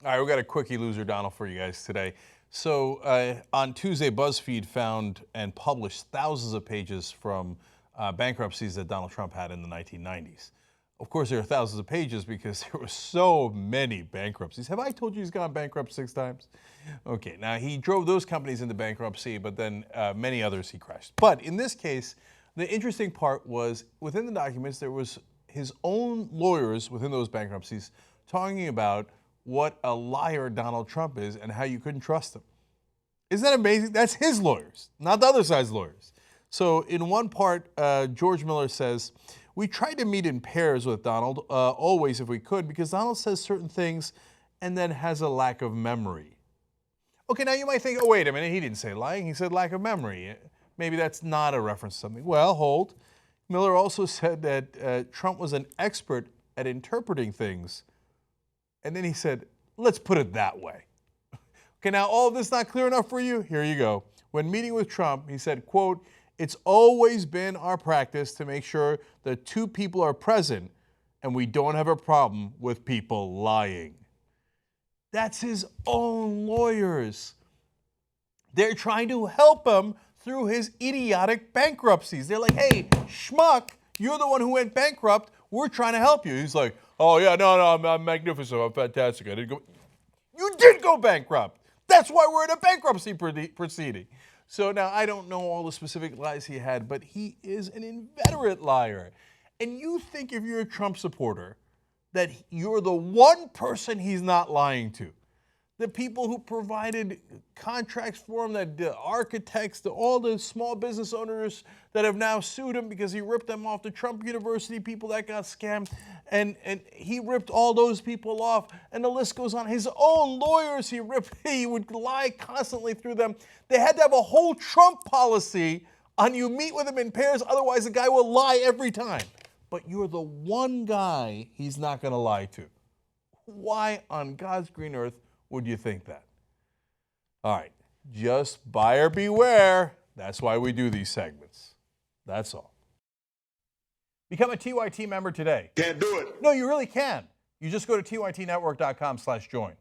All right, we got a quickie loser, Donald, for you guys today. So on Tuesday, BuzzFeed found and published thousands of pages from bankruptcies that Donald Trump had in the 1990s. Of course, there are thousands of pages because there were so many bankruptcies. Have I told you he's gone bankrupt 6 times? Okay, now he drove those companies into bankruptcy, but then many others he crashed. But in this case, the interesting part was within the documents, there was his own lawyers within those bankruptcies talking about what a liar Donald Trump is and how you couldn't trust him. Isn't that amazing? That's his lawyers, not the other side's lawyers. So in one part, George Miller says, "We tried to meet in pairs with Donald, always if we could, because Donald says certain things and then has a lack of memory." Okay, now you might think, oh, wait a minute, he didn't say lying, he said lack of memory. Maybe that's not a reference to something. Well, hold. Miller also said that Trump was an expert at interpreting things. And then he said, let's put it that way. Okay, now all of this not clear enough for you? Here you go. When meeting with Trump, he said, quote, "It's always been our practice to make sure that 2 people are present and we don't have a problem with people lying." That's his own lawyers. They're trying to help him through his idiotic bankruptcies. They're like, hey, schmuck, you're the one who went bankrupt. We're trying to help you. He's like, oh, yeah, no, I'm magnificent. I'm fantastic. I didn't go. You did go bankrupt. That's why we're in a bankruptcy proceeding. So now I don't know all the specific lies he had, but he is an inveterate liar. And you think if you're a Trump supporter that you're the one person he's not lying to. The people who provided contracts for him, the architects, all the small business owners that have now sued him because he ripped them off, the Trump University people that got scammed, and he ripped all those people off, and the list goes on. His own lawyers he ripped, he would lie constantly through them. They had to have a whole Trump policy on you meet with him in pairs, otherwise the guy will lie every time. But you're the one guy he's not going to lie to. Why on God's green earth would you think that? All right, just buyer beware. That's why we do these segments. That's all. Become a TYT member today. Can't do it. No, you really can. You just go to tytnetwork.com/join.